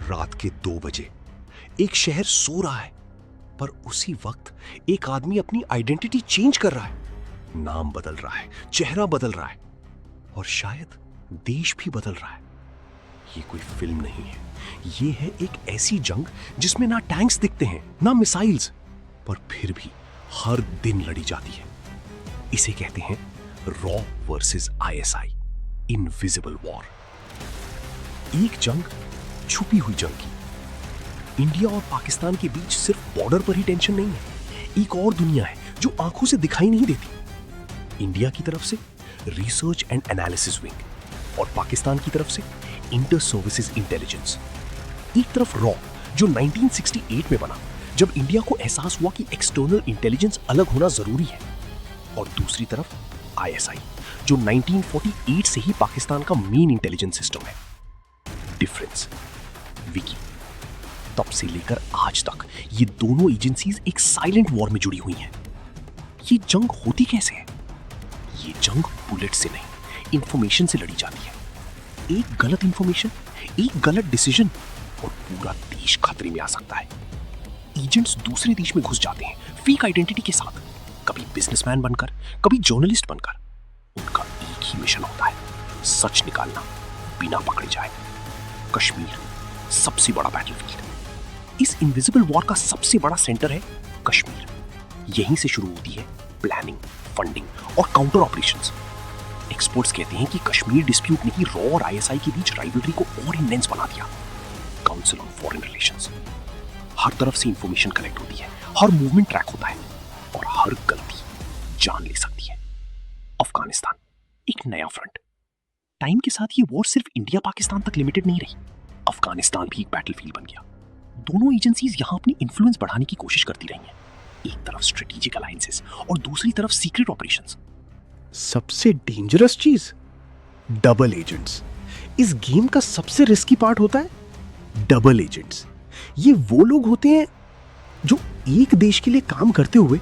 रात के 2 बजे एक शहर सो रहा है, पर उसी वक्त एक आदमी अपनी आइडेंटिटी चेंज कर रहा है। नाम बदल रहा है, चेहरा बदल रहा है और शायद देश भी बदल रहा है। ये कोई फिल्म नहीं है, ये है एक ऐसी जंग जिसमें ना टैंक्स दिखते हैं ना मिसाइल्स, पर फिर भी हर दिन लड़ी जाती है। इसे कहते हैं raw versus ISI, invisible war. एक जंग छुपी हुई जंग की। इंडिया और पाकिस्तान के बीच सिर्फ बॉर्डर पर ही टेंशन नहीं है, एक और दुनिया है जो आंखों से दिखाई नहीं देती। इंडिया की तरफ से रिसर्च एंड एनालिसिस विंग और पाकिस्तान की तरफ से इंटर सर्विसेज इंटेलिजेंस। एक तरफ रॉ जो 1968 में बना, जब इंडिया को एहसास हुआ कि एक्सटर्नल इंटेलिजेंस अलग होना जरूरी है, और दूसरी तरफ आईएसआई जो 1948 से ही पाकिस्तान का मेन इंटेलिजेंस सिस्टम है। डिफरेंस विकी, तब से लेकर आज तक ये दोनों एजेंसीज एक साइलेंट वॉर में जुड़ी हुई हैं। ये जंग होती कैसे है? ये जंग बुलेट से नहीं, इंफॉर्मेशन से लड़ी जाती है। एक गलत इंफॉर्मेशन, एक गलत डिसीजन और पूरा देश खतरे में आ सकता है। एजेंट्स दूसरे देश में घुस जाते हैं फेक आइडेंटिटी के साथ, कभी बिजनेसमैन बनकर, कभी जर्नलिस्ट बनकर। उनका एक ही मिशन होता है, सच निकालना बिना पकड़े जाए। कश्मीर सबसे बड़ा बैटलफील्ड। इस इनविजिबल वॉर का सबसे बड़ा सेंटर है कश्मीर। यहीं से शुरू होती है प्लानिंग, फंडिंग और काउंटर ऑपरेशंस। एक्सपर्ट्स कहते हैं कि कश्मीर डिस्प्यूट ने ही रॉ और आईएसआई के बीच राइवलरी को और इंटेंस बना दिया। Council on foreign relations. हर तरफ से इंफॉर्मेशन कलेक्ट होती है, हर मूवमेंट ट्रैक होता है और हर गलती जान ले सकती है। अफगानिस्तान एक नया फ्रंट। टाइम के साथ ये वॉर सिर्फ इंडिया पाकिस्तान तक लिमिटेड नहीं रही, अफगानिस्तान भी एक बैटलफील्ड बन गया। दोनों एजेंसीज यहां अपनी इन्फ्लुएंस बढ़ाने की कोशिश करती रही हैं। एक तरफ स्ट्रेटेजिक अलायंसेस और दूसरी तरफ सीक्रेट ऑपरेशंस। सबसे डेंजरस चीज डबल एजेंट्स। इस गेम का सबसे रिस्की पार्ट होता है डबल एजेंट्स। ये वो लोग होते हैं जो एक देश के लिए काम करते हुए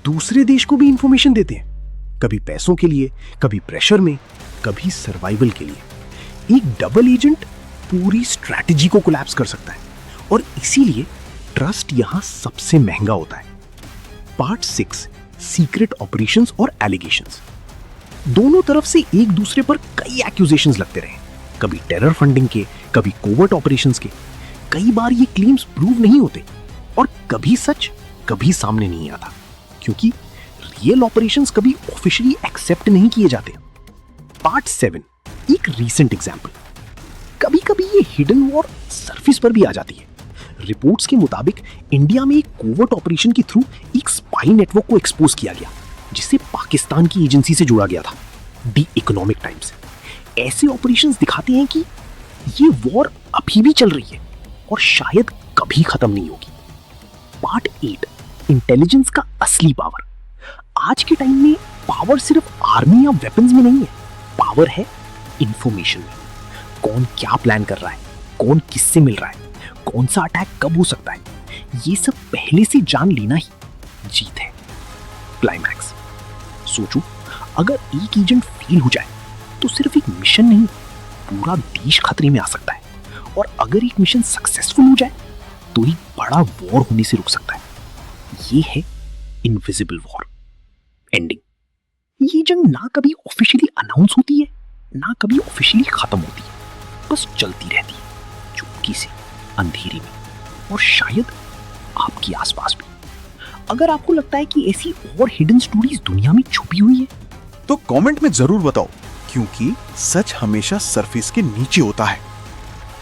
दूसरे देश को भी इंफॉर्मेशन देते हैं, कभी पैसों के लिए, कभी प्रेशर में, कभी सर्वाइवल के लिए। एक डबल एजेंट पूरी स्ट्रैटेजी को कोलैप्स कर सकता है और इसीलिए ट्रस्ट यहां सबसे महंगा होता है। पार्ट 6, सीक्रेट ऑपरेशंस और एलिगेशंस। दोनों तरफ से एक दूसरे पर कई एक्यूजेशंस लगते रहे, कभी टेरर फंडिंग के, कभी कोवर्ट ऑपरेशंस के। कई बार ये क्लेम्स प्रूव नहीं होते और कभी सच कभी सामने नहीं आता, क्योंकि रियल ऑपरेशंस कभी ऑफिशियली एक्सेप्ट नहीं किए जाते। पार्ट 7, एक रीसेंट एग्जांपल। कभी कभी ये हिडन वॉर सरफेस पर भी आ जाती है। रिपोर्ट्स के मुताबिक इंडिया में एक कोवर्ट ऑपरेशन के थ्रू एक स्पाई नेटवर्क को एक्सपोज किया गया, जिसे पाकिस्तान की एजेंसी से जोड़ा गया था, दी इकोनॉमिक टाइम्स। ऐसे ऑपरेशंस दिखाते हैं कि ये वॉर अभी भी चल रही है और शायद कभी खत्म नहीं होगी। पार्ट 8, इंटेलिजेंस का असली पावर। आज के टाइम में पावर सिर्फ आर्मी या वेपन्स में नहीं है, पावर है इंफॉर्मेशन में। कौन क्या प्लान कर रहा है, कौन किससे मिल रहा है, कौन सा अटैक कब हो सकता है, ये सब पहले से जान लेना ही जीत है। क्लाइमैक्स। सोचो, अगर एक एजेंट फेल हो जाए तो सिर्फ एक मिशन नहीं, पूरा देश खतरे में आ सकता है। और अगर एक मिशन सक्सेसफुल हो जाए तो एक बड़ा वॉर होने से रुक सकता है। ये है इनविजिबल वॉर। एंडिंग। ये जंग ना कभी ऑफिशियली अनाउंस होती है, ना कभी ऑफिशियली खत्म होती है, बस चलती रहती है चुपके से, अंधेरे में, और शायद आपके आसपास भी। अगर आपको लगता है कि ऐसी और हिडन स्टोरीज दुनिया में छुपी हुई है तो कमेंट में जरूर बताओ, क्योंकि सच हमेशा सरफेस के नीचे होता है।